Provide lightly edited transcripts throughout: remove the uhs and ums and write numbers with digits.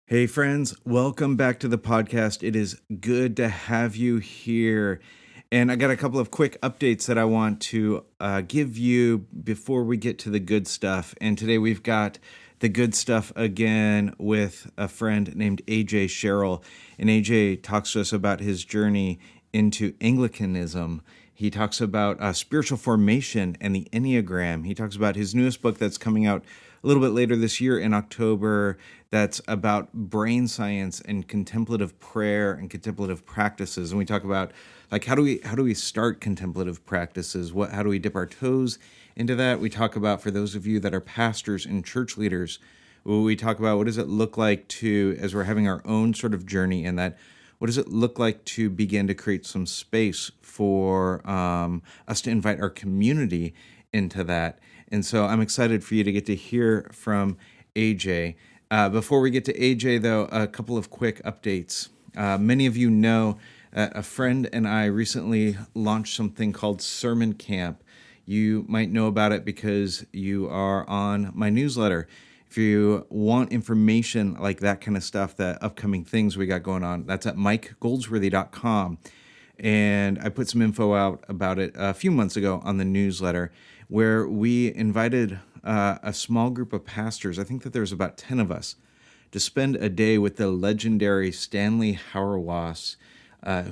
Hey, friends, welcome back to the podcast. It is good to have you here. And I got a couple of quick updates that I want to give you before we get to the good stuff. And today we've got the good stuff again with a friend named AJ Sherrill. And AJ talks to us about his journey into Anglicanism. He talks about spiritual formation and the Enneagram. He talks about his newest book that's coming out a little bit later this year in October that's about brain science and contemplative prayer and contemplative practices. And we talk about like how do we start contemplative practices? How do we dip our toes into that? We talk about, for those of you that are pastors and church leaders, we talk about what does it look like to, as we're having our own sort of journey in that, what does it look like to begin to create some space for us to invite our community into that? And so I'm excited for you to get to hear from AJ. Before we get to AJ, though, a couple of quick updates. Many of you know a friend and I recently launched something called Sermon Camp. You might know about it because you are on my newsletter. If you want information like that kind of stuff, the upcoming things we got going on, that's at mikegoldsworthy.com. And I put some info out about it a few months ago on the newsletter, where we invited a small group of pastors. I think that there's about 10 of us to spend a day with the legendary Stanley Hauerwas,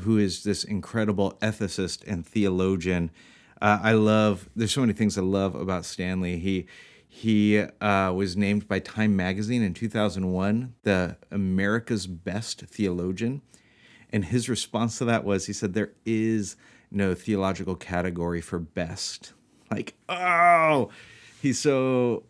who is this incredible ethicist and theologian. There's so many things I love about Stanley. He was named by Time Magazine in 2001 the America's Best Theologian. And his response to that was, he said, there is no theological category for best. Like, oh, he's so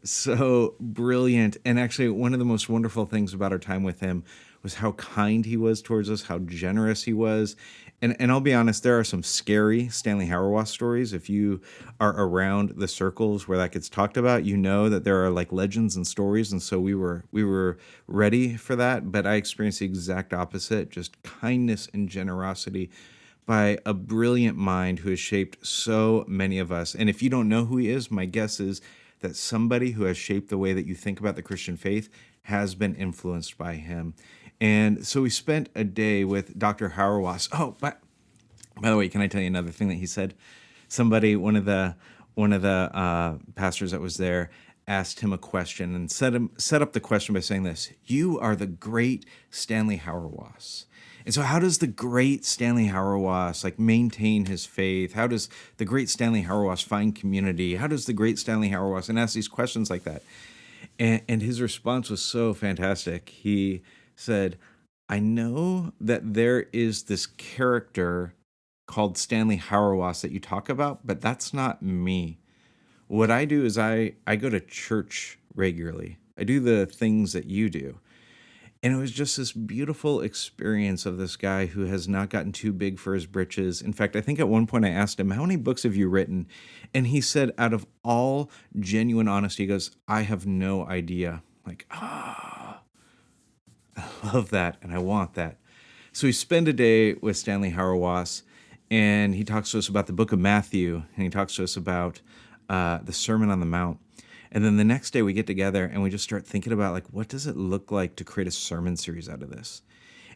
brilliant. And actually, one of the most wonderful things about our time with him was how kind he was towards us, how generous he was. And I'll be honest, there are some scary Stanley Hauerwas stories. If you are around the circles where that gets talked about, you know that there are like legends and stories. And so we were ready for that. But I experienced the exact opposite, just kindness and generosity by a brilliant mind who has shaped so many of us. And if you don't know who he is, my guess is that somebody who has shaped the way that you think about the Christian faith has been influenced by him. And so we spent a day with Dr. Hauerwas. Oh, by the way, can I tell you another thing that he said? Somebody, one of the pastors that was there, asked him a question and set up the question by saying this: "You are the great Stanley Hauerwas." And so how does the great Stanley Hauerwas like maintain his faith? How does the great Stanley Hauerwas find community? How does the great Stanley Hauerwas, and ask these questions like that? And his response was so fantastic. He said, I know that there is this character called Stanley Hauerwas that you talk about, but that's not me. What I do is I go to church regularly. I do the things that you do. And it was just this beautiful experience of this guy who has not gotten too big for his britches. In fact, I think at one point I asked him, how many books have you written? And he said, out of all genuine honesty, he goes, I have no idea. Like, I love that and I want that. So we spend a day with Stanley Hauerwas, and he talks to us about the book of Matthew, and he talks to us about the Sermon on the Mount. And then the next day we get together and we just start thinking about, like, what does it look like to create a sermon series out of this?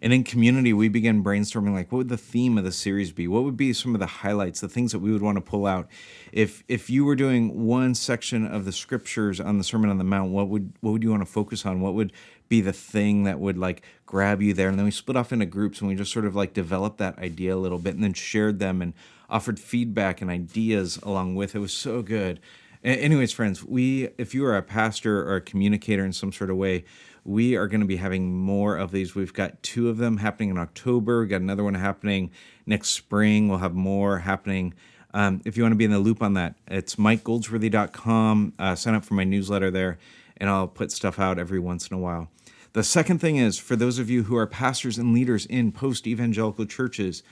And in community, we began brainstorming, like, what would the theme of the series be? What would be some of the highlights, the things that we would want to pull out? If you were doing one section of the scriptures on the Sermon on the Mount, what would you want to focus on? What would be the thing that would like grab you there? And then we split off into groups and we just sort of like developed that idea a little bit and then shared them and offered feedback and ideas along with it. It was so good. Anyways, friends, if you are a pastor or a communicator in some sort of way, we are going to be having more of these. We've got 2 of them happening in October. We've got another one happening next spring. We'll have more happening. If you want to be in the loop on that, it's mikegoldsworthy.com. Sign up for my newsletter there, and I'll put stuff out every once in a while. The second thing is, for those of you who are pastors and leaders in post-evangelical churches,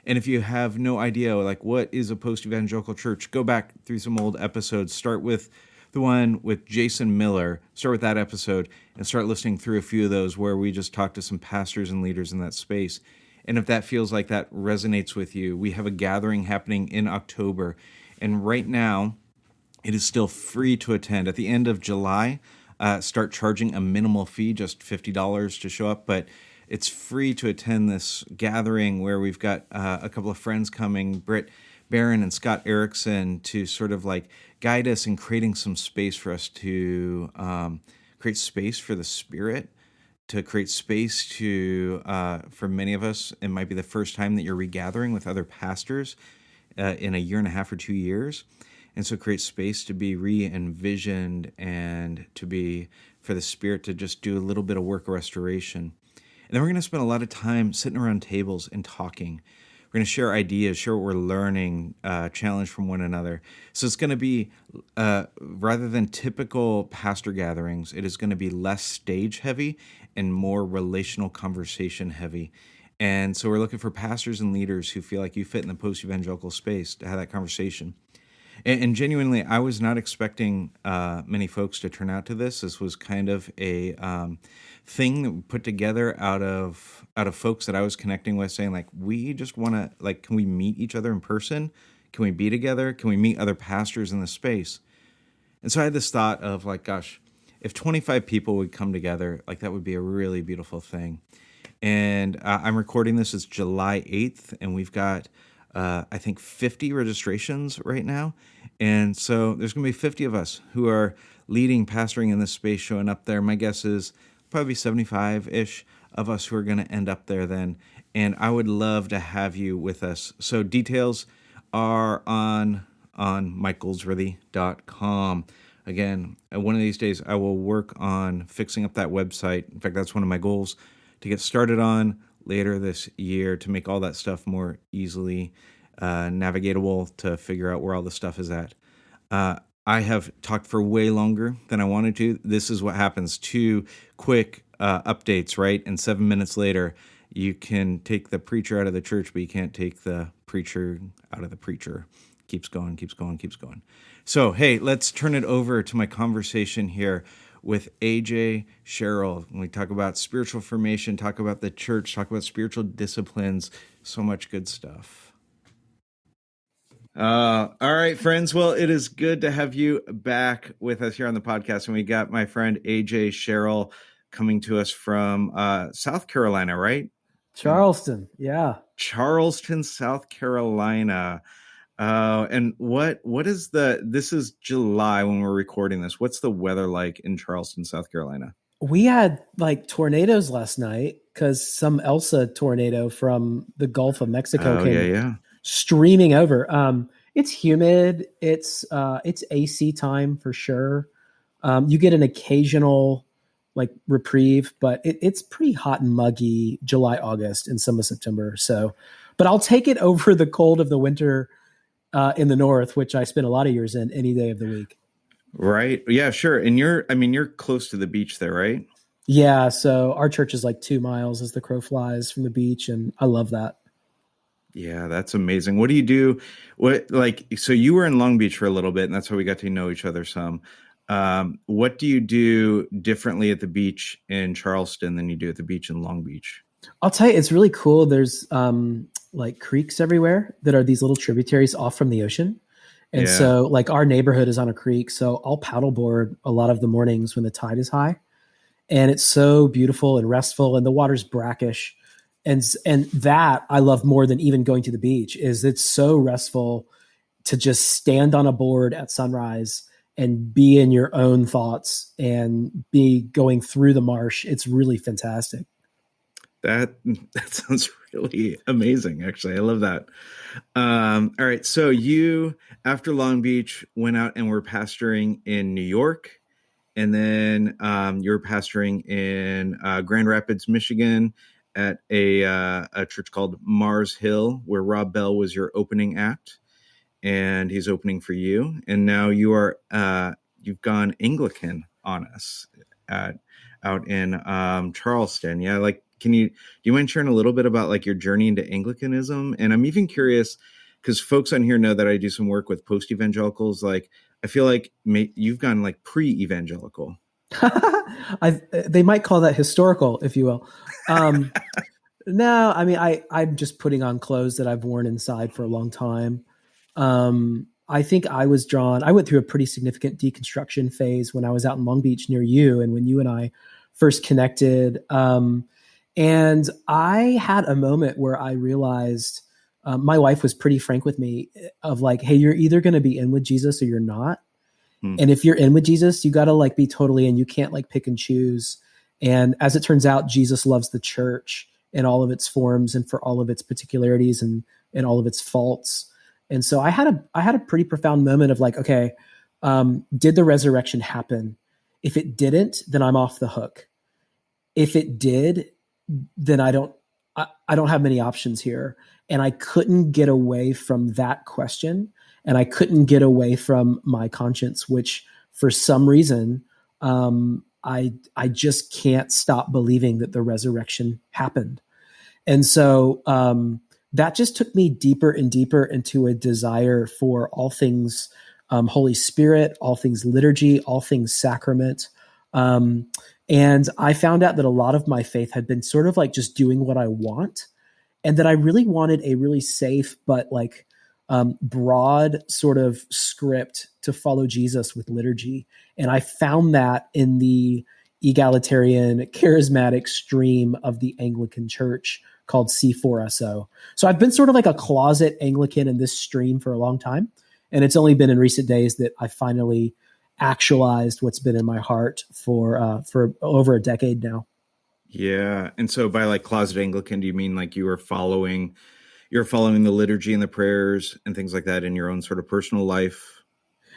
and if you have no idea, like, what is a post-evangelical church, go back through some old episodes. Start with the one with Jason Miller. Start with that episode and start listening through a few of those where we just talk to some pastors and leaders in that space. And if that feels like that resonates with you, we have a gathering happening in October. And right now, it is still free to attend. At the end of July, start charging a minimal fee, just $50 to show up. But it's free to attend this gathering where we've got a couple of friends coming, Britt Barron and Scott Erickson, to sort of like guide us in creating some space for us to create space for the Spirit, to create space to, for many of us, it might be the first time that you're regathering with other pastors in a year and a half or 2 years. And so create space to be re-envisioned and to be, for the Spirit to just do a little bit of work of restoration. And then we're going to spend a lot of time sitting around tables and talking. We're going to share ideas, share what we're learning, challenge from one another. So it's going to be, rather than typical pastor gatherings, it is going to be less stage heavy and more relational conversation heavy. And so we're looking for pastors and leaders who feel like you fit in the post-evangelical space to have that conversation. And genuinely, I was not expecting many folks to turn out to this. This was kind of a thing that we put together out of folks that I was connecting with, saying like, we just want to, like, can we meet each other in person? Can we be together? Can we meet other pastors in the space? And so I had this thought of like, gosh, if 25 people would come together, like that would be a really beautiful thing. And I'm recording this, it's July 8th, and we've got I think 50 registrations right now. And so there's going to be 50 of us who are leading, pastoring in this space, showing up there. My guess is probably 75-ish of us who are going to end up there then. And I would love to have you with us. So details are on mikegoldsworthy.com. Again, one of these days I will work on fixing up that website. In fact, that's one of my goals to get started on later this year, to make all that stuff more easily navigatable, to figure out where all the stuff is at. I have talked for way longer than I wanted to. This is what happens. 2 quick updates, right? And 7 minutes later, you can take the preacher out of the church, but you can't take the preacher out of the preacher. Keeps going, keeps going, keeps going. So, hey, let's turn it over to my conversation here with AJ Sherrill. When we talk about spiritual formation, talk about the church, talk about spiritual disciplines, so much good stuff. All right, friends. Well, it is good to have you back with us here on the podcast. And we got my friend AJ Sherrill coming to us from South Carolina, right? Charleston, yeah. Charleston, South Carolina. And what is this is July when we're recording this. What's the weather like in Charleston, South Carolina? We had like tornadoes last night because some Elsa tornado from the Gulf of Mexico came streaming over. It's humid. It's AC time for sure. You get an occasional like reprieve, but it's pretty hot and muggy July, August, and some of September. So, but I'll take it over the cold of the winter in the north, which I spend a lot of years in any day of the week. Right. Yeah, sure. And you're close to the beach there, right? Yeah. So our church is like 2 miles as the crow flies from the beach. And I love that. Yeah, that's amazing. What do you do? So you were in Long Beach for a little bit, and that's how we got to know each other some. What do you do differently at the beach in Charleston than you do at the beach in Long Beach? I'll tell you, it's really cool. There's like creeks everywhere that are these little tributaries off from the ocean. And so like our neighborhood is on a creek. So I'll paddleboard a lot of the mornings when the tide is high. And it's so beautiful and restful, and the water's brackish. And that I love more than even going to the beach. Is it's so restful to just stand on a board at sunrise and be in your own thoughts and be going through the marsh. It's really fantastic. That sounds really amazing, actually. I love that. All right. So you, after Long Beach, went out and were pastoring in New York. And then you were pastoring in Grand Rapids, Michigan at a church called Mars Hill, where Rob Bell was your opening act. And he's opening for you. And now you are, you've gone Anglican on us out in Charleston. Yeah. Like, do you mind sharing a little bit about like your journey into Anglicanism? And I'm even curious because folks on here know that I do some work with post-evangelicals. Like, I feel like you've gone like pre-evangelical. They might call that historical, if you will. No, I mean, I'm just putting on clothes that I've worn inside for a long time. I think I went through a pretty significant deconstruction phase when I was out in Long Beach near you and when you and I first connected. And I had a moment where I realized my wife was pretty frank with me of like, hey, you're either going to be in with Jesus or you're not. And if you're in with Jesus, you got to like be totally in. You can't like pick and choose. And as it turns out, Jesus loves the church in all of its forms and for all of its particularities and all of its faults. And so I had a pretty profound moment of like, okay, did the resurrection happen? If it didn't, then I'm off the hook. If it did, then I don't have many options here. And I couldn't get away from that question. And I couldn't get away from my conscience, which for some reason, I just can't stop believing that the resurrection happened. And so that just took me deeper and deeper into a desire for all things Holy Spirit, all things liturgy, all things sacrament. And I found out that a lot of my faith had been sort of like just doing what I want, and that I really wanted a really safe but like broad sort of script to follow Jesus with liturgy. And I found that in the egalitarian, charismatic stream of the Anglican Church called C4SO. So I've been sort of like a closet Anglican in this stream for a long time. And it's only been in recent days that I finally actualized what's been in my heart for over a decade now. Yeah. And so by like closet Anglican, do you mean like you're following the liturgy and the prayers and things like that in your own sort of personal life?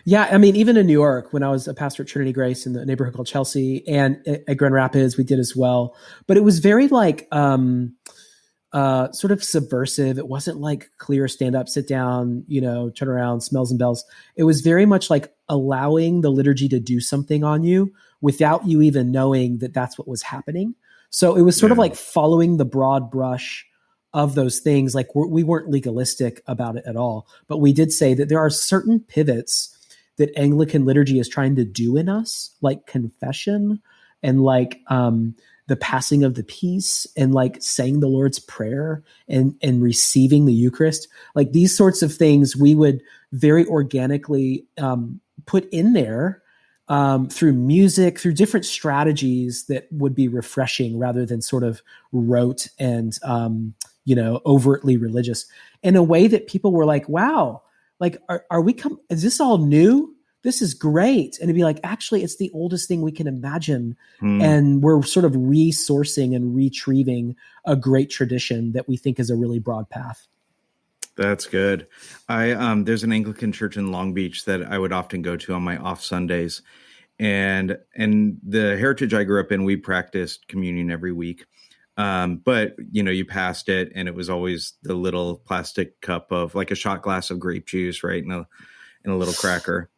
Yeah. I mean, even in New York, when I was a pastor at Trinity Grace in the neighborhood called Chelsea, and at Grand Rapids, we did as well. But it was very like sort of subversive. It wasn't like clear, stand up, sit down, turn around, smells and bells. It was very much like allowing the liturgy to do something on you without you even knowing that that's what was happening. So it was sort of like following the broad brush of those things. Like we weren't legalistic about it at all, but we did say that there are certain pivots that Anglican liturgy is trying to do in us, like confession and like the passing of the peace and like saying the Lord's Prayer and receiving the Eucharist. Like these sorts of things we would very organically put in there through music, through different strategies that would be refreshing rather than sort of rote and, overtly religious, in a way that people were like, wow, like, is this all new? This is great. And it'd be like, actually, it's the oldest thing we can imagine. And we're sort of resourcing and retrieving a great tradition that we think is a really broad path. That's good. There's an Anglican church in Long Beach that I would often go to on my off Sundays. And the heritage I grew up in, we practiced communion every week. But you passed it and it was always the little plastic cup of like a shot glass of grape juice, right? And a little cracker.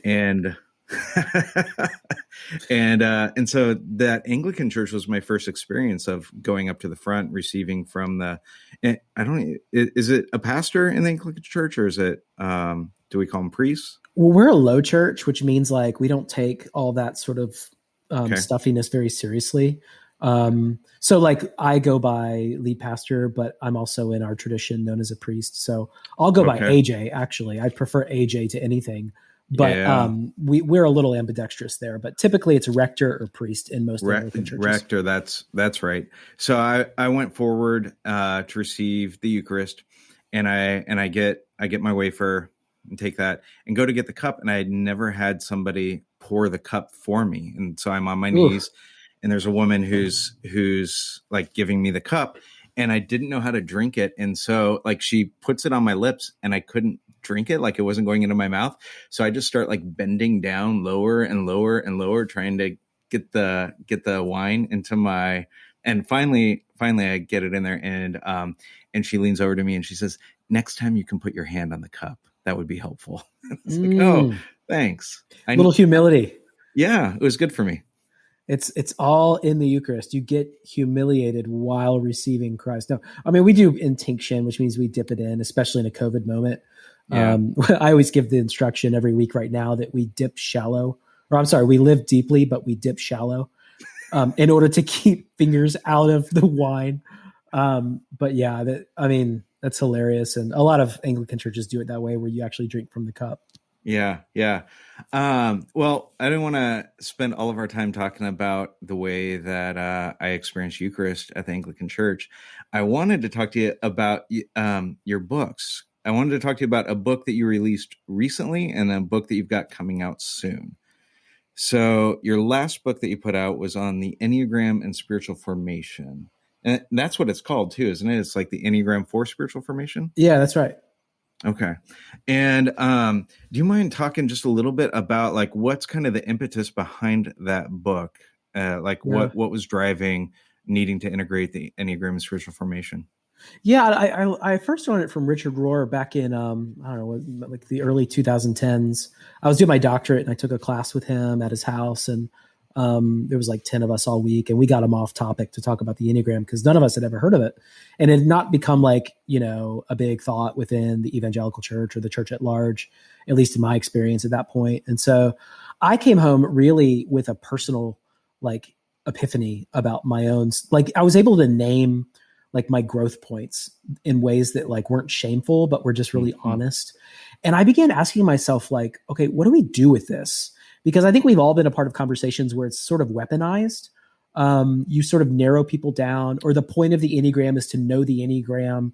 And and so that Anglican church was my first experience of going up to the front, receiving from is it a pastor in the Anglican church, or is it, do we call them priests? Well, we're a low church, which means like we don't take all that sort of stuffiness very seriously. So like I go by lead pastor, but I'm also in our tradition known as a priest. So I'll go by AJ. Actually, I prefer AJ to anything. But we're a little ambidextrous there. But typically it's rector or priest in most Anglican churches. Rector, that's right. So I went forward to receive the Eucharist, and I get my wafer and take that and go to get the cup, and I had never had somebody pour the cup for me, and so I'm on my knees, and there's a woman who's like giving me the cup, and I didn't know how to drink it, and so like she puts it on my lips, and I couldn't drink it, like it wasn't going into my mouth. So I just start like bending down lower and lower and lower, trying to get the wine into my, and finally I get it in there, and she leans over to me and she says, "Next time you can put your hand on the cup. That would be helpful." It's like, oh, thanks. A little humility. Yeah, it was good for me. It's all in the Eucharist. You get humiliated while receiving Christ. No, I mean, we do intinction, which means we dip it in, especially in a COVID moment. Yeah. I always give the instruction every week right now that we dip shallow, or I'm sorry, we live deeply, but we dip shallow in order to keep fingers out of the wine. But yeah, That's hilarious. And a lot of Anglican churches do it that way, where you actually drink from the cup. Yeah, yeah. Well, I didn't want to spend all of our time talking about the way that I experienced Eucharist at the Anglican Church. I wanted to talk to you about your books. I wanted to talk to you about a book that you released recently and a book that you've got coming out soon. So your last book that you put out was on the Enneagram and spiritual formation. And that's what it's called too, isn't it? It's like the Enneagram for spiritual formation. Yeah, that's right. Okay. And do you mind talking just a little bit about like what's kind of the impetus behind that book? What was driving needing to integrate the Enneagram and spiritual formation? Yeah, I first learned it from Richard Rohr back in I don't know, like the early 2010s. I was doing my doctorate and I took a class with him at his house, and there was like 10 of us all week, and we got him off topic to talk about the Enneagram because none of us had ever heard of it, and it had not become like, you know, a big thought within the evangelical church or the church at large, at least in my experience at that point. And so I came home really with a personal like epiphany about my own, like I was able to name like my growth points in ways that like weren't shameful, but were just really honest. And I began asking myself like, okay, what do we do with this? Because I think we've all been a part of conversations where it's sort of weaponized. You sort of narrow people down, or the point of the Enneagram is to know the Enneagram.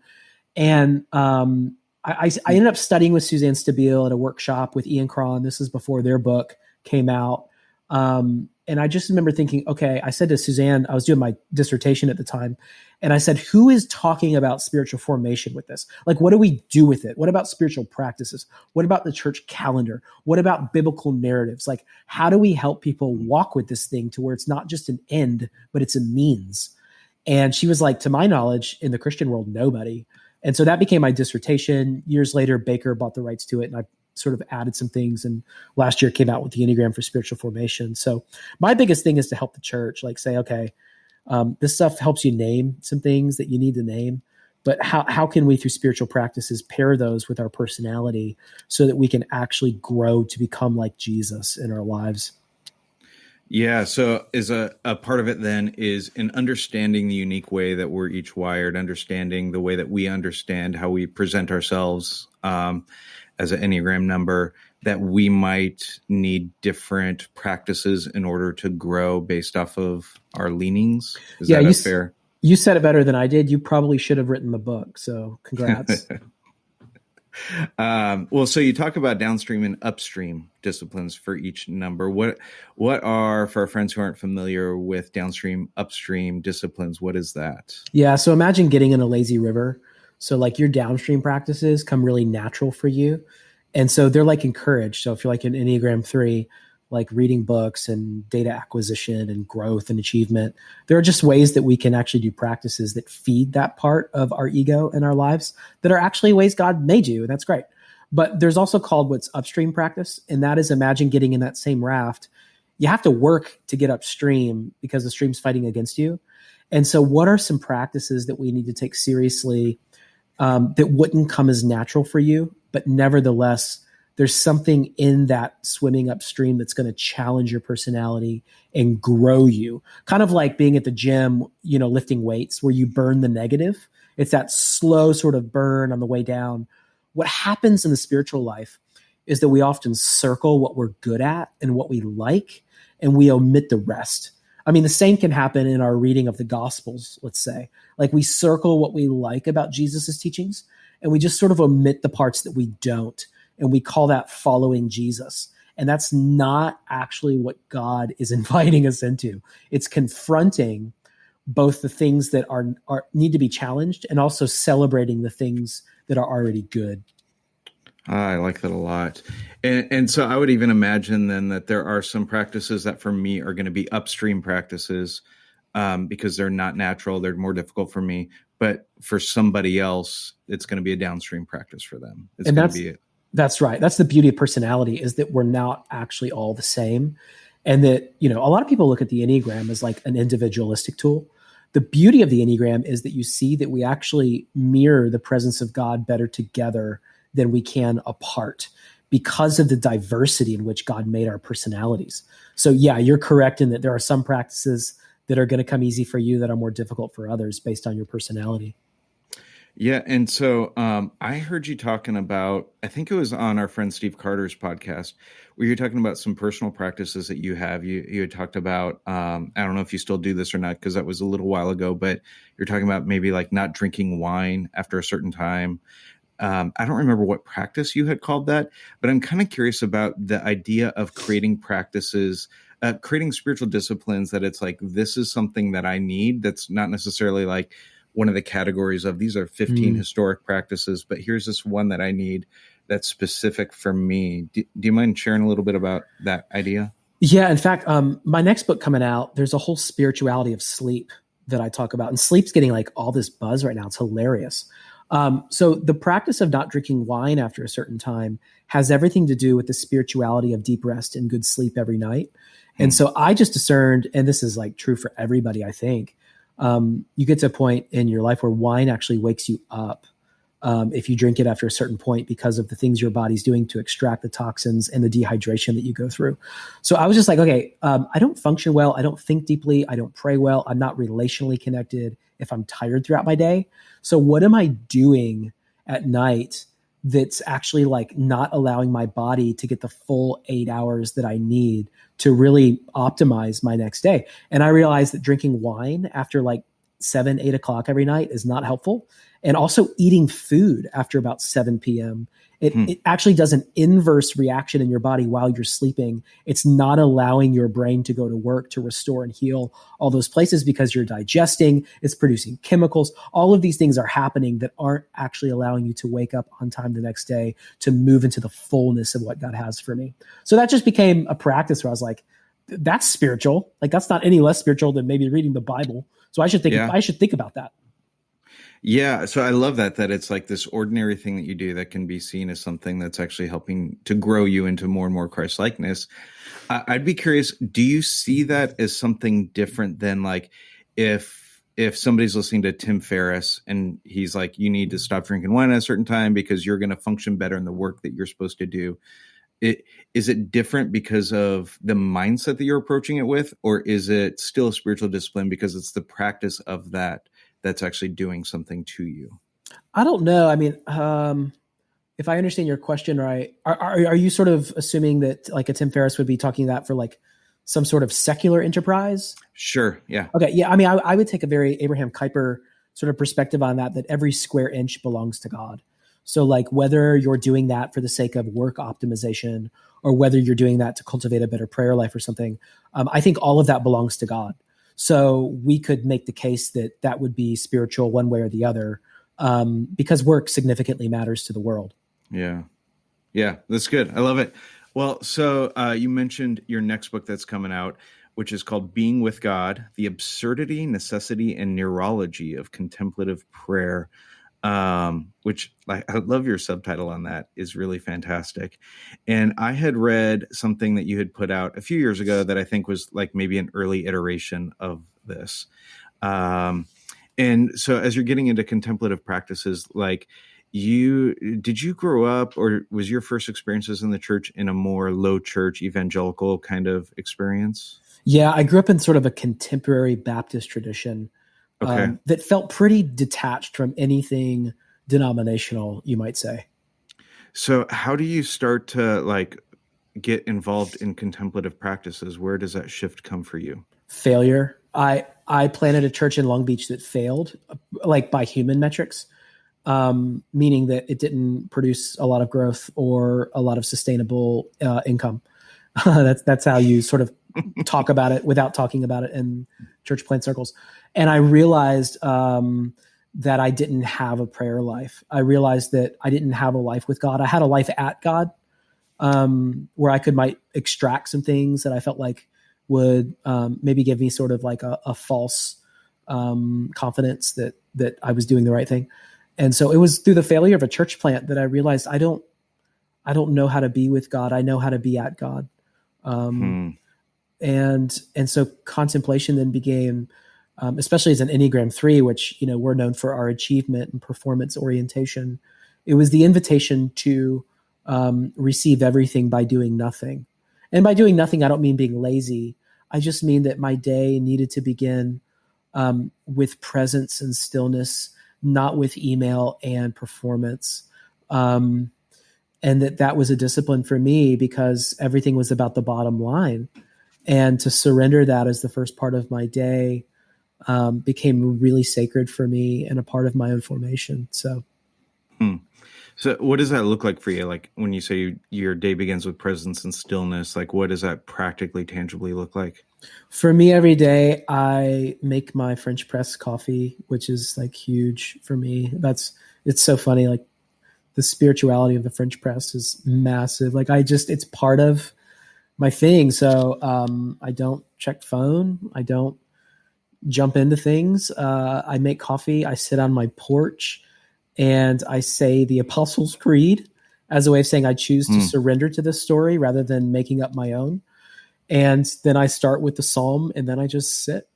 And I ended up studying with Suzanne Stabile at a workshop with Ian Cron. This is before their book came out. And I just remember thinking, okay, I said to Suzanne, I was doing my dissertation at the time, and I said, who is talking about spiritual formation with this? Like, what do we do with it? What about spiritual practices? What about the church calendar? What about biblical narratives? Like, how do we help people walk with this thing to where it's not just an end, but it's a means? And she was like, to my knowledge, in the Christian world, nobody. And so that became my dissertation. Years later, Baker bought the rights to it, and I sort of added some things, and last year came out with the Enneagram for spiritual formation. So my biggest thing is to help the church, like say, okay, this stuff helps you name some things that you need to name, but how can we through spiritual practices pair those with our personality so that we can actually grow to become like Jesus in our lives? Yeah. So is a part of it then is in understanding the unique way that we're each wired, understanding the way that we understand how we present ourselves, as an Enneagram number, that we might need different practices in order to grow based off of our leanings. Is that fair? You said it better than I did. You probably should have written the book. So congrats. Well, so you talk about downstream and upstream disciplines for each number. What are, for our friends who aren't familiar with downstream, upstream disciplines, what is that? Yeah. So imagine getting in a lazy river. So like your downstream practices come really natural for you. And so they're like encouraged. So if you're like an Enneagram 3, like reading books and data acquisition and growth and achievement, there are just ways that we can actually do practices that feed that part of our ego in our lives that are actually ways God made you. And that's great. But there's also called what's upstream practice. And that is, imagine getting in that same raft. You have to work to get upstream because the stream's fighting against you. And so what are some practices that we need to take seriously that wouldn't come as natural for you, but nevertheless, there's something in that swimming upstream that's going to challenge your personality and grow you. Kind of like being at the gym, you know, lifting weights where you burn the negative. It's that slow sort of burn on the way down. What happens in the spiritual life is that we often circle what we're good at and what we like, and we omit the rest. I mean, the same can happen in our reading of the Gospels, let's say. Like we circle what we like about Jesus's teachings, and we just sort of omit the parts that we don't. And we call that following Jesus. And that's not actually what God is inviting us into. It's confronting both the things that are need to be challenged and also celebrating the things that are already good. I like that a lot. And so I would even imagine then that there are some practices that for me are going to be upstream practices because they're not natural. They're more difficult for me. But for somebody else, it's going to be a downstream practice for them. It's going to be it. That's right. That's the beauty of personality, is that we're not actually all the same. And that, you know, a lot of people look at the Enneagram as like an individualistic tool. The beauty of the Enneagram is that you see that we actually mirror the presence of God better together than we can apart because of the diversity in which God made our personalities. So yeah, you're correct in that there are some practices that are going to come easy for you that are more difficult for others based on your personality. Yeah, and so I heard you talking about, I think it was on our friend Steve Carter's podcast, where you're talking about some personal practices that you have. You had talked about, I don't know if you still do this or not, because that was a little while ago, but you're talking about maybe like not drinking wine after a certain time. I don't remember what practice you had called that, but I'm kind of curious about the idea of creating practices, creating spiritual disciplines that it's like, this is something that I need. That's not necessarily like one of the categories of these are 15 Mm. historic practices, but here's this one that I need that's specific for me. Do you mind sharing a little bit about that idea? Yeah, in fact, my next book coming out, there's a whole spirituality of sleep that I talk about, and sleep's getting like all this buzz right now. It's hilarious. So the practice of not drinking wine after a certain time has everything to do with the spirituality of deep rest and good sleep every night. And Hmm. so I just discerned, and this is like true for everybody, I think, you get to a point in your life where wine actually wakes you up if you drink it after a certain point because of the things your body's doing to extract the toxins and the dehydration that you go through. So I was just like, okay, I don't function well. I don't think deeply. I don't pray well. I'm not relationally connected if I'm tired throughout my day. So what am I doing at night that's actually like not allowing my body to get the full 8 hours that I need to really optimize my next day? And I realized that drinking wine after like 7, 8 o'clock every night is not helpful. And also eating food after about 7 p.m. Hmm. It actually does an inverse reaction in your body while you're sleeping. It's not allowing your brain to go to work to restore and heal all those places because you're digesting, it's producing chemicals. All of these things are happening that aren't actually allowing you to wake up on time the next day to move into the fullness of what God has for me. So that just became a practice where I was like, that's spiritual. Like that's not any less spiritual than maybe reading the Bible. So Yeah. I should think about that. Yeah, so I love that it's like this ordinary thing that you do that can be seen as something that's actually helping to grow you into more and more Christ-likeness. I'd be curious, do you see that as something different than like if somebody's listening to Tim Ferriss and he's like, you need to stop drinking wine at a certain time because you're going to function better in the work that you're supposed to do? Is it different because of the mindset that you're approaching it with, or is it still a spiritual discipline because it's the practice of that that's actually doing something to you? I don't know. I mean, if I understand your question right, are you sort of assuming that like a Tim Ferriss would be talking that for like some sort of secular enterprise? Sure. Yeah. Okay. Yeah. I mean, I would take a very Abraham Kuyper sort of perspective on that every square inch belongs to God. So like whether you're doing that for the sake of work optimization or whether you're doing that to cultivate a better prayer life or something, I think all of that belongs to God. So we could make the case that that would be spiritual one way or the other, because work significantly matters to the world. Yeah. Yeah. That's good. I love it. Well, so you mentioned your next book that's coming out, which is called Being with God: The Absurdity, Necessity, and Neurology of Contemplative Prayer. Which like, I love your subtitle on that, is really fantastic. And I had read something that you had put out a few years ago that I think was like maybe an early iteration of this. And so as you're getting into contemplative practices, like did you grow up, or was your first experiences in the church in a more low church evangelical kind of experience? Yeah, I grew up in sort of a contemporary Baptist tradition Okay. that felt pretty detached from anything denominational, you might say. So how do you start to like get involved in contemplative practices? Where does that shift come for you? Failure. I planted a church in Long Beach that failed, like by human metrics, meaning that it didn't produce a lot of growth or a lot of sustainable income. That's how you sort of talk about it without talking about it in church plant circles. And I realized that I didn't have a prayer life. I realized that I didn't have a life with God. I had a life at God, where I might extract some things that I felt like would maybe give me sort of like a false confidence that I was doing the right thing. And so it was through the failure of a church plant that I realized I don't know how to be with God. I know how to be at God. Hmm. And so contemplation then became, especially as an Enneagram 3, which, you know, we're known for our achievement and performance orientation. It was the invitation to receive everything by doing nothing. And by doing nothing, I don't mean being lazy. I just mean that my day needed to begin with presence and stillness not with email and performance. And that was a discipline for me because everything was about the bottom line. And to surrender that as the first part of my day became really sacred for me and a part of my own formation. So, So what does that look like for you? Like when you say your day begins with presence and stillness, like what does that practically, tangibly look like? for me, every day I make my French press coffee, which is like huge for me. It's so funny. Like the spirituality of the French press is massive. Like it's part of my thing. So I don't check phone. I don't jump into things. I make coffee. I sit on my porch and I say the Apostles' Creed as a way of saying I choose to surrender to this story rather than making up my own. And then I start with the psalm and then I just sit.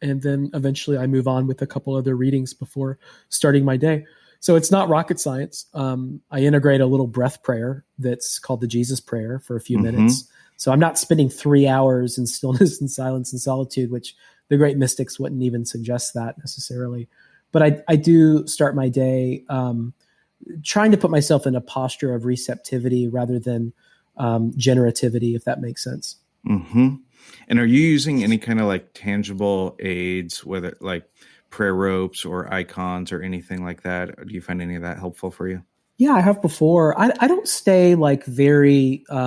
And then eventually I move on with a couple other readings before starting my day. So it's not rocket science. I integrate a little breath prayer that's called the Jesus prayer for a few minutes. So I'm not spending 3 hours in stillness and silence and solitude, which the great mystics wouldn't even suggest that necessarily. But I do start my day trying to put myself in a posture of receptivity rather than generativity, if that makes sense. Mm-hmm. And are you using any kind of like tangible aids, whether like prayer ropes or icons or anything like that? Do you find any of that helpful for you? Yeah, I have before. I don't stay like very, I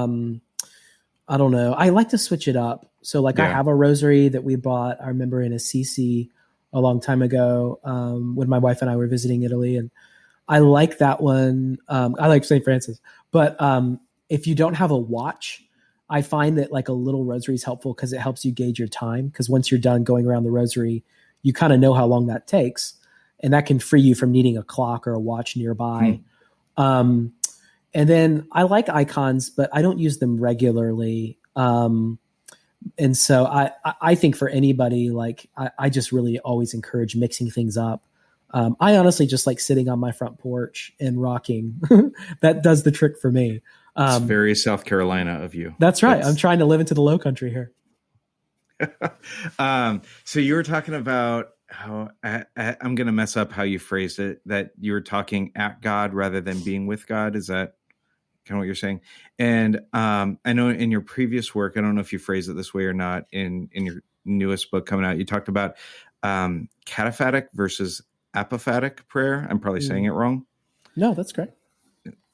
don't know. I like to switch it up. So like I have a rosary that we bought, I remember in Assisi a long time ago when my wife and I were visiting Italy. And I like that one. I like St. Francis. But if you don't have a watch, I find that like a little rosary is helpful because it helps you gauge your time. Because once you're done going around the rosary, you kind of know how long that takes. And that can free you from needing a clock or a watch nearby. And then I like icons, but I don't use them regularly. And so I think for anybody, like I just really always encourage mixing things up. I honestly just like sitting on my front porch and rocking. That does the trick for me. It's very South Carolina of you. That's right. I'm trying to live into the low country here. So you were talking about how I'm going to mess up how you phrased it, that you were talking at God rather than being with God. Is that kind of what you're saying? And I know in your previous work, I don't know if you phrased it this way or not, in your newest book coming out, you talked about cataphatic versus apophatic prayer. I'm probably saying it wrong. No, that's great.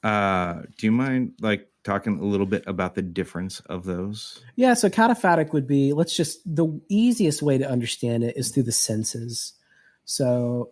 Do you mind like talking a little bit about the difference of those? Yeah. So cataphatic would be, the easiest way to understand it is through the senses. So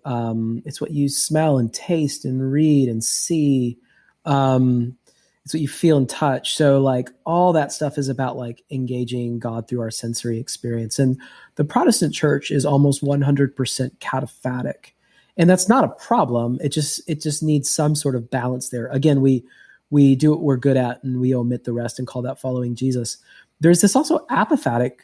it's what you smell and taste and read and see. It's what you feel and touch. So like all that stuff is about like engaging God through our sensory experience. And the Protestant church is almost 100% cataphatic. And that's not a problem. It just needs some sort of balance there. Again, we do what we're good at and we omit the rest and call that following Jesus. There's this also apophatic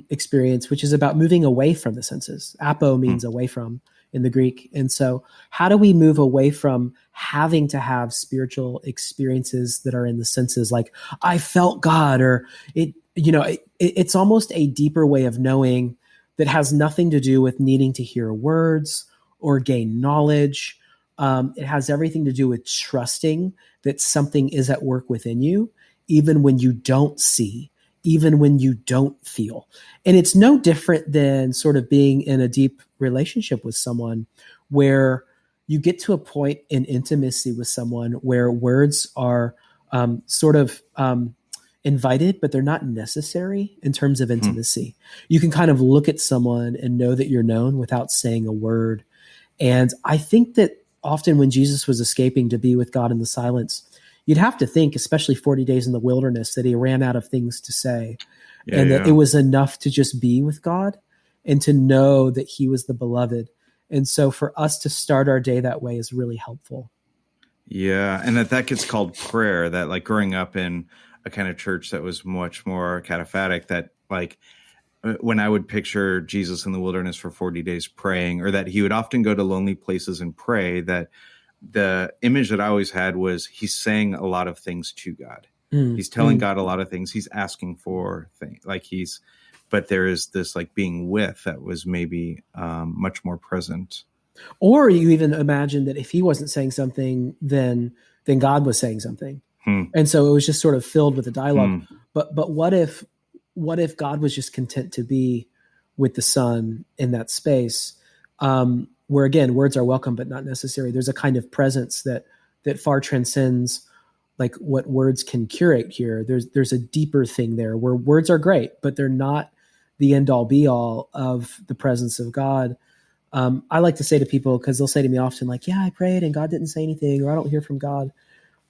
experience, which is about moving away from the senses. Apo means away from in the Greek. And so how do we move away from having to have spiritual experiences that are in the senses? Like I felt God, or it's almost a deeper way of knowing that has nothing to do with needing to hear words or gain knowledge. It has everything to do with trusting that something is at work within you, even when you don't see, even when you don't feel. And it's no different than sort of being in a deep relationship with someone where you get to a point in intimacy with someone where words are sort of invited, but they're not necessary in terms of intimacy. You can kind of look at someone and know that you're known without saying a word. And I think that often when Jesus was escaping to be with God in the silence, you'd have to think, especially 40 days in the wilderness, that he ran out of things to say that it was enough to just be with God and to know that he was the beloved. And so for us to start our day that way is really helpful. Yeah. And that gets called prayer, that like growing up in a kind of church that was much more cataphatic, that like when I would picture Jesus in the wilderness for 40 days praying, or that he would often go to lonely places and pray, that the image that I always had was he's saying a lot of things to God. He's telling God a lot of things. He's asking for things but there is this like being with that was maybe much more present. Or you even imagine that if he wasn't saying something, then God was saying something. Hmm. And so it was just sort of filled with a dialogue. Hmm. But what if God was just content to be with the Son in that space, where again words are welcome but not necessary. There's a kind of presence that far transcends like what words can curate here. There's a deeper thing there where words are great, but they're not the end all be all of the presence of God. I like to say to people, because they'll say to me often, like, yeah, I prayed and God didn't say anything, or I don't hear from God.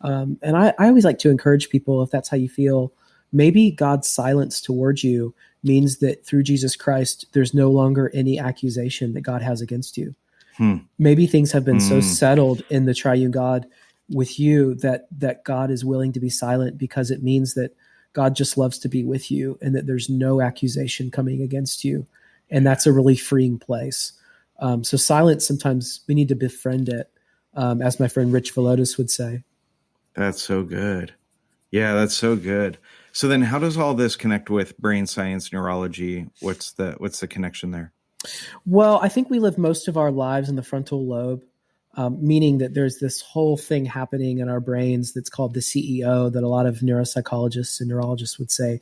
And I always like to encourage people, if that's how you feel, maybe God's silence towards you means that through Jesus Christ, there's no longer any accusation that God has against you. Hmm. Maybe things have been so Hmm. settled in the triune God with you that God is willing to be silent, because it means that God just loves to be with you and that there's no accusation coming against you. And that's a really freeing place. So silence, sometimes we need to befriend it, as my friend Rich Velotis would say. That's so good. Yeah, that's so good. So then how does all this connect with brain science, neurology? What's the connection there? Well, I think we live most of our lives in the frontal lobe, meaning that there's this whole thing happening in our brains that's called the CEO, that a lot of neuropsychologists and neurologists would say,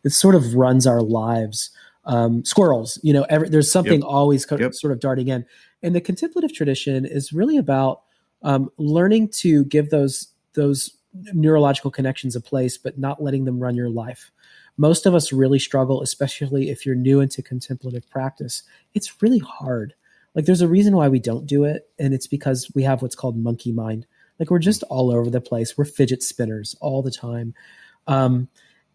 that sort of runs our lives. Squirrels, there's something Yep. always Yep. sort of darting in. And the contemplative tradition is really about learning to give those neurological connections a place, but not letting them run your life. Most of us really struggle, especially if you're new into contemplative practice. It's really hard. Like, there's a reason why we don't do it, and it's because we have what's called monkey mind. Like, we're just all over the place. We're fidget spinners all the time. Um,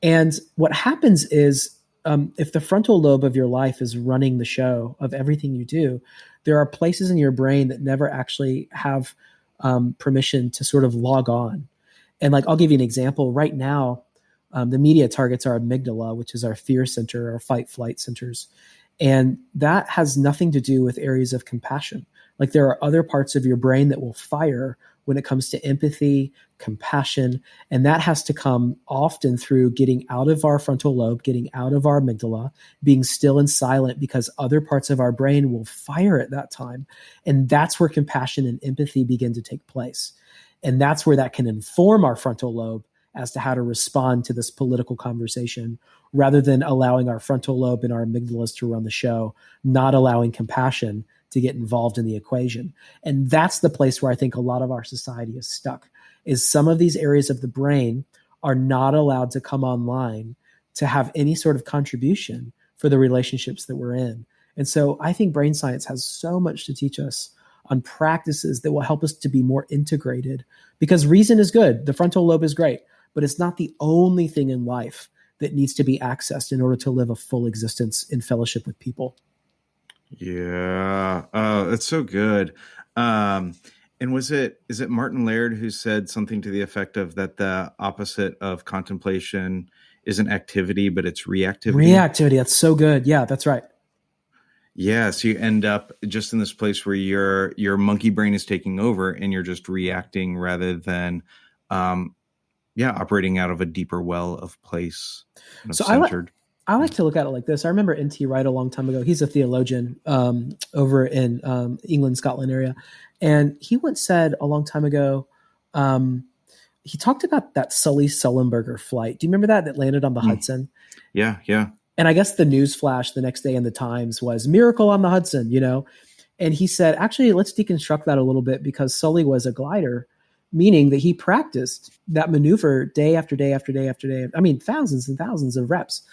and what happens is, if the frontal lobe of your life is running the show of everything you do, there are places in your brain that never actually have permission to sort of log on. And like, I'll give you an example. Right now, the media targets our amygdala, which is our fear center, our fight flight centers. And that has nothing to do with areas of compassion. Like, there are other parts of your brain that will fire when it comes to empathy, compassion, and that has to come often through getting out of our frontal lobe, getting out of our amygdala, being still and silent, because other parts of our brain will fire at that time. And that's where compassion and empathy begin to take place. And that's where that can inform our frontal lobe as to how to respond to this political conversation, rather than allowing our frontal lobe and our amygdalas to run the show, not allowing compassion to get involved in the equation. And that's the place where I think a lot of our society is stuck, is some of these areas of the brain are not allowed to come online to have any sort of contribution for the relationships that we're in. And so I think brain science has so much to teach us on practices that will help us to be more integrated, because reason is good. The frontal lobe is great, but it's not the only thing in life that needs to be accessed in order to live a full existence in fellowship with people. Yeah. Oh, that's so good. And is it Martin Laird who said something to the effect of that the opposite of contemplation isn't activity, but it's reactivity? Reactivity. That's so good. Yeah, that's right. Yeah. So you end up just in this place where your monkey brain is taking over and you're just reacting rather than, operating out of a deeper well of place, kind of So centered. I like to look at it like this. I remember N.T. Wright a long time ago. He's a theologian over in England, Scotland area. And he once said a long time ago, he talked about that Sully Sullenberger flight. Do you remember that landed on the Hudson? Yeah, yeah. And I guess the news flash the next day in the Times was miracle on the Hudson. And he said, actually, let's deconstruct that a little bit, because Sully was a glider, meaning that he practiced that maneuver day after day after day after day. I mean, thousands and thousands of reps.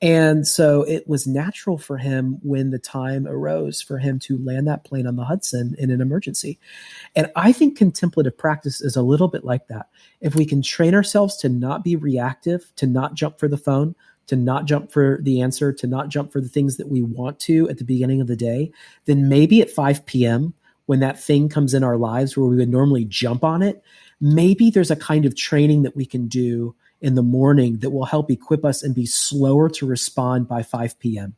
And so it was natural for him, when the time arose, for him to land that plane on the Hudson in an emergency. And I think contemplative practice is a little bit like that. If we can train ourselves to not be reactive, to not jump for the phone, to not jump for the answer, to not jump for the things that we want to at the beginning of the day, then maybe at 5 p.m., when that thing comes in our lives where we would normally jump on it, maybe there's a kind of training that we can do in the morning that will help equip us and be slower to respond by 5 p.m.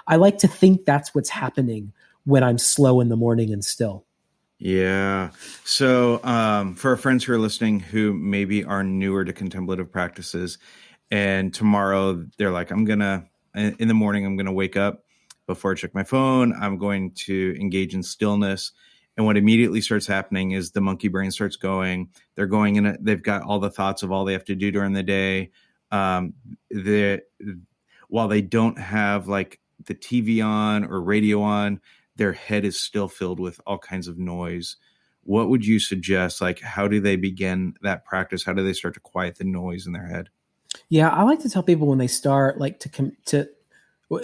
I like to think that's what's happening when I'm slow in the morning and still. Yeah. So for our friends who are listening who maybe are newer to contemplative practices, and tomorrow they're like, in the morning, I'm going to wake up, before I check my phone, I'm going to engage in stillness. And what immediately starts happening is the monkey brain starts going. They're going in. They've got all the thoughts of all they have to do during the day. Um, the While they don't have like the TV on or radio on, their head is still filled with all kinds of noise. What would you suggest? Like, how do they begin that practice? How do they start to quiet the noise in their head? Yeah, I like to tell people when they start, like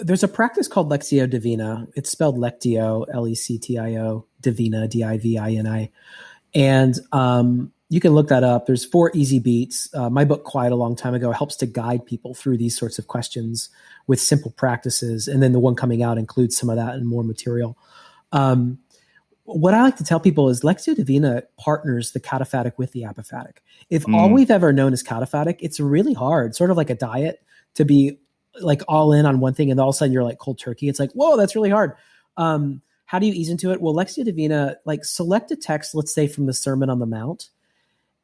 there's a practice called Lectio Divina. It's spelled Lectio, Lectio, Divina, Divina. And you can look that up. There's 4 easy beats. My book, Quiet, a long time ago, helps to guide people through these sorts of questions with simple practices. And then the one coming out includes some of that and more material. What I like to tell people is Lectio Divina partners the cataphatic with the apophatic. If all we've ever known is cataphatic, it's really hard, sort of like a diet, to be like all in on one thing and all of a sudden you're like cold turkey. It's like, whoa, that's really hard. How do you ease into it? Well, Lectio Divina, like select a text, let's say from the Sermon on the Mount,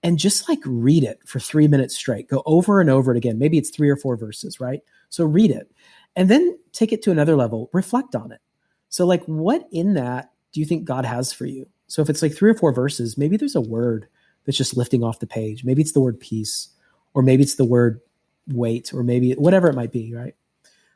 and just like read it for 3 minutes straight. Go over and over it again. Maybe it's 3 or 4 verses, right? So read it and then take it to another level, reflect on it. So like what in that do you think God has for you? So if it's like 3 or 4 verses, maybe there's a word that's just lifting off the page. Maybe it's the word peace, or maybe it's the word wait, or maybe whatever it might be, right?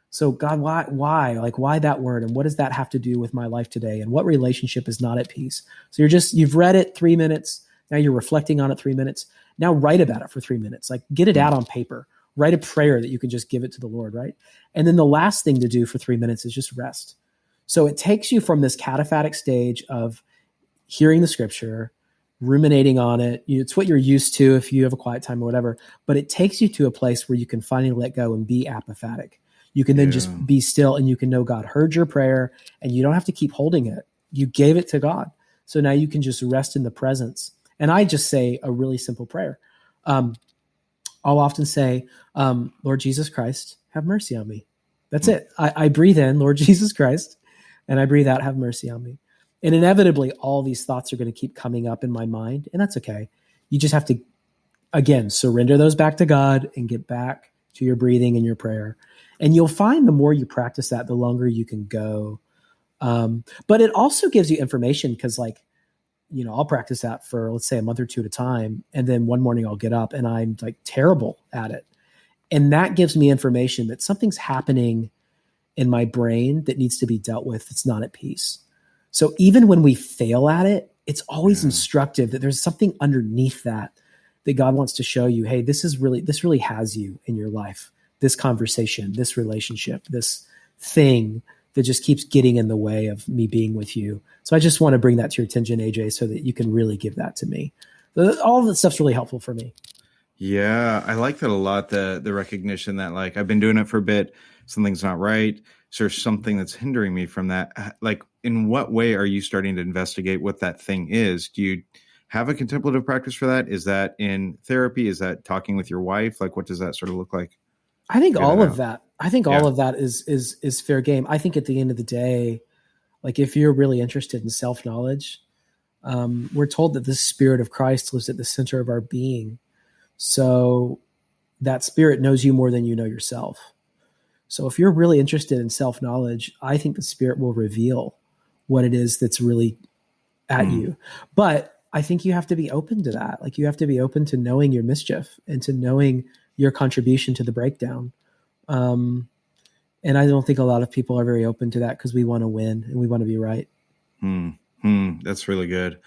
So God, why? Like, why that word? And what does that have to do with my life today? And what relationship is not at peace? So you've read it 3 minutes. Now you're reflecting on it 3 minutes. Now write about it for 3 minutes. Like get it out on paper. Write a prayer that you can just give it to the Lord, right? And then the last thing to do for 3 minutes is just rest. So it takes you from this cataphatic stage of hearing the scripture, ruminating on it. It's what you're used to if you have a quiet time or whatever, but it takes you to a place where you can finally let go and be apophatic. You can then just be still and you can know God heard your prayer and you don't have to keep holding it. You gave it to God. So now you can just rest in the presence. And I just say a really simple prayer. I'll often say, Lord Jesus Christ, have mercy on me. That's it. I breathe in, Lord Jesus Christ, and I breathe out, have mercy on me. And inevitably, all these thoughts are going to keep coming up in my mind, and that's okay. You just have to, again, surrender those back to God and get back to your breathing and your prayer. And you'll find the more you practice that, the longer you can go. But it also gives you information because, like, I'll practice that for, let's say, a month or 2 at a time. And then one morning I'll get up and I'm like terrible at it. And that gives me information that something's happening in my brain that needs to be dealt with. It's not at peace. So even when we fail at it, it's always instructive that there's something underneath that God wants to show you. Hey, this really has you in your life. This conversation, this relationship, this thing that just keeps getting in the way of me being with you. So I just want to bring that to your attention, AJ, so that you can really give that to me. All of that stuff's really helpful for me. Yeah, I like that a lot. The recognition that like I've been doing it for a bit, something's not right. So there's something that's hindering me from that. Like, in what way are you starting to investigate what that thing is? Do you have a contemplative practice for that? Is that in therapy? Is that talking with your wife? Like, what does that sort of look like? I think all of that. I think all of that is fair game. I think at the end of the day, like if you're really interested in self-knowledge, we're told that the Spirit of Christ lives at the center of our being. So that Spirit knows you more than you know yourself. So if you're really interested in self-knowledge, I think the Spirit will reveal what it is that's really at you. But I think you have to be open to that. Like you have to be open to knowing your mischief and to knowing your contribution to the breakdown. And I don't think a lot of people are very open to that because we want to win and we want to be right. That's really good.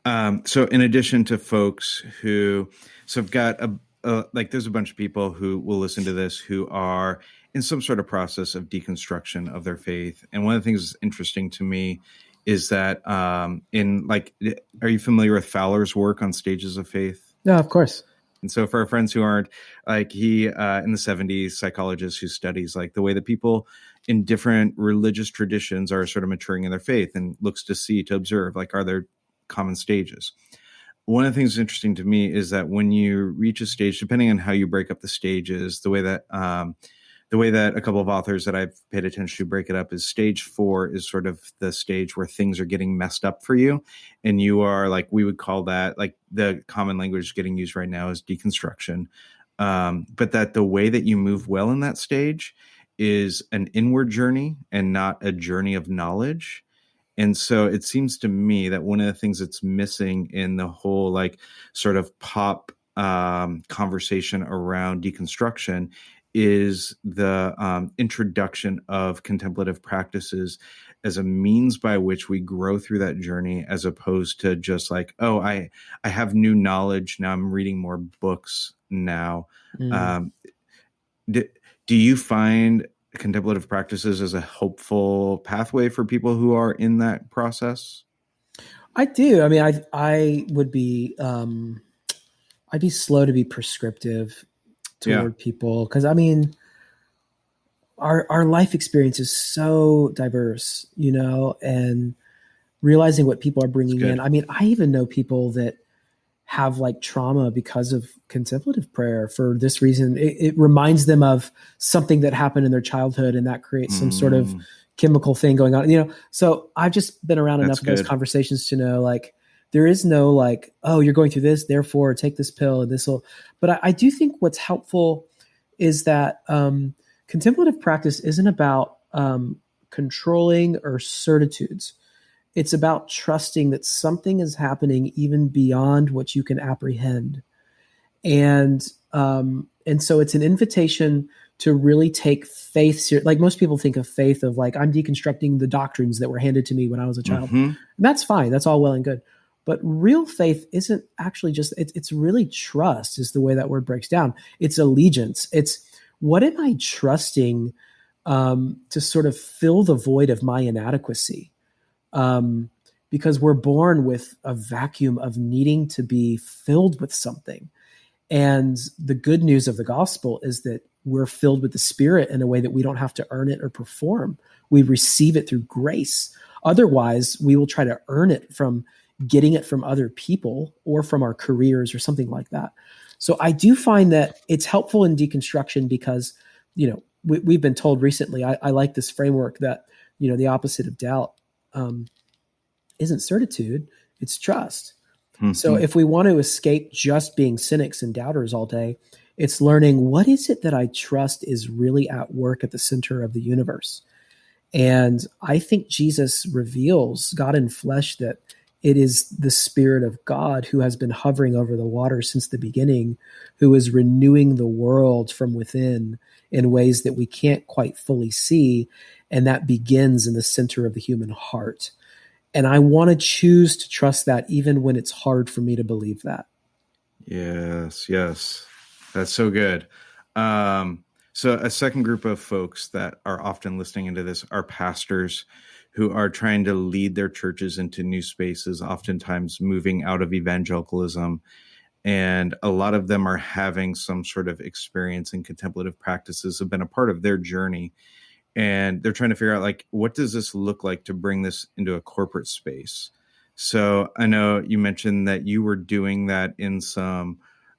So in addition to folks I've got there's a bunch of people who will listen to this who are in some sort of process of deconstruction of their faith. And one of the things that's interesting to me is that are you familiar with Fowler's work on stages of faith? Yeah, of course. And so for our friends who aren't, like he, in the 70s, psychologist who studies like the way that people in different religious traditions are sort of maturing in their faith and looks to observe, like, are there common stages? One of the things that's interesting to me is that when you reach a stage, depending on how you break up the stages, the way that a couple of authors that I've paid attention to break it up is stage 4 is sort of the stage where things are getting messed up for you. And you are like, we would call that, like the common language getting used right now is deconstruction. But that the way that you move well in that stage is an inward journey and not a journey of knowledge. And so it seems to me that one of the things that's missing in the whole like sort of pop conversation around deconstruction is the introduction of contemplative practices as a means by which we grow through that journey, as opposed to just like, oh, I have new knowledge now, I'm reading more books now. Do you find contemplative practices as a hopeful pathway for people who are in that process? I do. I mean, I would be, I'd be slow to be prescriptive toward people, because I mean, our life experience is so diverse, and realizing what people are bringing in. I mean, I even know people that have like trauma because of contemplative prayer for this reason. It reminds them of something that happened in their childhood, and that creates some sort of chemical thing going on, so I've just been around enough of those conversations to know, like, there is no like, oh, you're going through this, therefore take this pill and this will, but I do think what's helpful is that, contemplative practice isn't about, controlling or certitudes. It's about trusting that something is happening even beyond what you can apprehend. And so it's an invitation to really take faith seriously. Like, most people think of faith of like, I'm deconstructing the doctrines that were handed to me when I was a child. Mm-hmm. That's fine. That's all well and good. But real faith isn't actually just, it's really trust is the way that word breaks down. It's allegiance. It's, what am I trusting to sort of fill the void of my inadequacy? Because we're born with a vacuum of needing to be filled with something. And the good news of the gospel is that we're filled with the Spirit in a way that we don't have to earn it or perform. We receive it through grace. Otherwise, we will try to earn it from getting it from other people or from our careers or something like that. So I do find that it's helpful in deconstruction because, we've been told recently, I like this framework that, the opposite of doubt isn't certitude, it's trust. Mm-hmm. So if we want to escape just being cynics and doubters all day, it's learning, what is it that I trust is really at work at the center of the universe? And I think Jesus reveals, God in flesh, that it is the Spirit of God who has been hovering over the water since the beginning, who is renewing the world from within in ways that we can't quite fully see. And that begins in the center of the human heart. And I want to choose to trust that even when it's hard for me to believe that. Yes. That's so good. So a second group of folks that are often listening into this are pastors who are trying to lead their churches into new spaces, oftentimes moving out of evangelicalism. And a lot of them are having some sort of experience in contemplative practices, have been a part of their journey. And they're trying to figure out, like, what does this look like to bring this into a corporate space? So I know you mentioned that you were doing that in some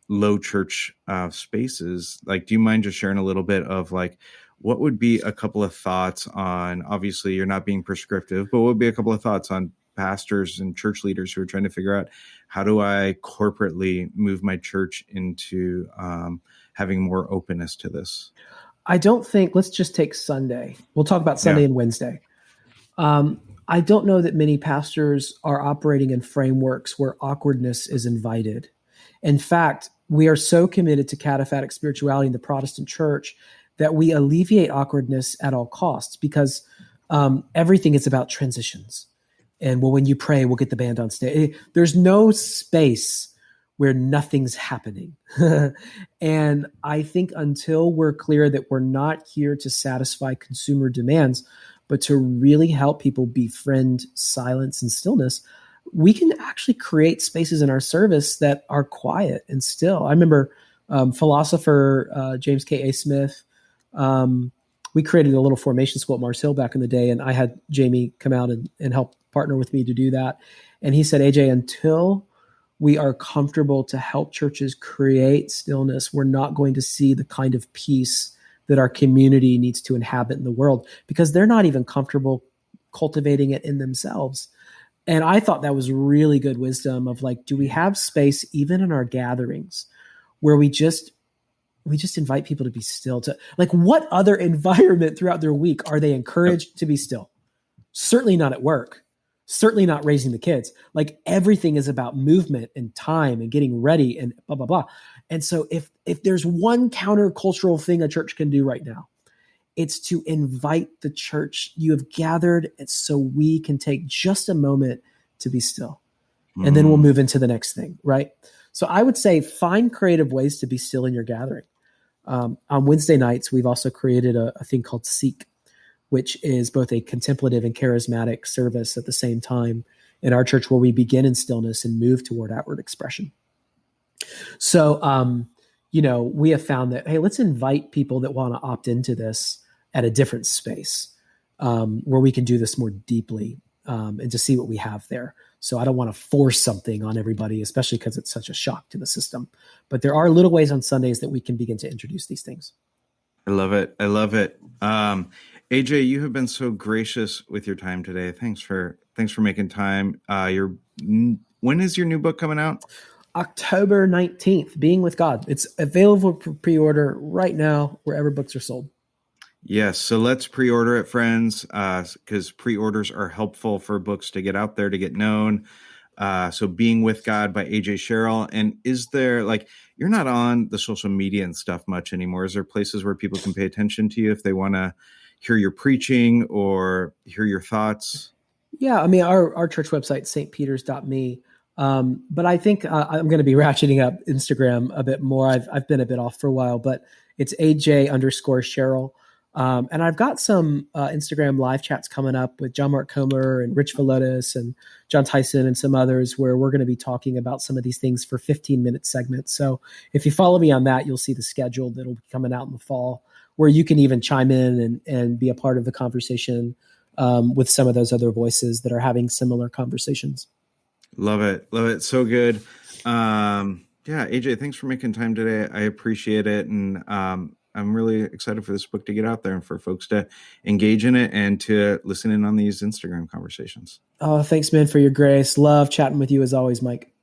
low church spaces. Like, do you mind just sharing a little bit of like, what would be a couple of thoughts on, obviously you're not being prescriptive, but what would be a couple of thoughts on pastors and church leaders who are trying to figure out, how do I corporately move my church into having more openness to this? I don't think, let's just take Sunday. We'll talk about Sunday and Wednesday. I don't know that many pastors are operating in frameworks where awkwardness is invited. In fact, we are so committed to cataphatic spirituality in the Protestant church that we alleviate awkwardness at all costs, because everything is about transitions. And well, when you pray, we'll get the band on stage. There's no space where nothing's happening. And I think until we're clear that we're not here to satisfy consumer demands, but to really help people befriend silence and stillness, we can actually create spaces in our service that are quiet and still. I remember philosopher James K.A. Smith, we created a little formation school at Mars Hill back in the day, and I had Jamie come out and help partner with me to do that. And he said, AJ, until we are comfortable to help churches create stillness, we're not going to see the kind of peace that our community needs to inhabit in the world, because they're not even comfortable cultivating it in themselves. And I thought that was really good wisdom of like, do we have space even in our gatherings where we just we just invite people to be still. To like, what other environment throughout their week are they encouraged to be still? Certainly not at work. Certainly not raising the kids. Like, everything is about movement and time and getting ready and blah, blah, blah. And so if there's one countercultural thing a church can do right now, it's to invite the church. You have gathered, and so we can take just a moment to be still. And then we'll move into the next thing, right? So I would say find creative ways to be still in your gathering. On Wednesday nights, we've also created a thing called Seek, which is both a contemplative and charismatic service at the same time in our church, where we begin in stillness and move toward outward expression. So, we have found that, hey, let's invite people that want to opt into this at a different space, where we can do this more deeply, and to see what we have there. So I don't want to force something on everybody, especially because it's such a shock to the system. But there are little ways on Sundays that we can begin to introduce these things. I love it. I love it. AJ, you have been so gracious with your time today. Thanks for making time. When is your new book coming out? October 19th, Being with God. It's available for pre-order right now, wherever books are sold. Yes. So let's pre-order it, friends, because pre-orders are helpful for books to get out there, to get known. So Being with God by AJ Sherrill. And is there, you're not on the social media and stuff much anymore. Is there places where people can pay attention to you if they want to hear your preaching or hear your thoughts? Yeah. I mean, our church website, stpeters.me. But I think I'm going to be ratcheting up Instagram a bit more. I've been a bit off for a while, but it's AJ_Sherrill. And I've got some Instagram live chats coming up with John Mark Comer and Rich Velotis and John Tyson and some others, where we're going to be talking about some of these things for 15-minute segments. So if you follow me on that, you'll see the schedule that'll be coming out in the fall, where you can even chime in and be a part of the conversation with some of those other voices that are having similar conversations. Love it. Love it. So good. AJ, thanks for making time today. I appreciate it. And I'm really excited for this book to get out there and for folks to engage in it and to listen in on these Instagram conversations. Oh, thanks, man, for your grace. Love chatting with you as always, Mike.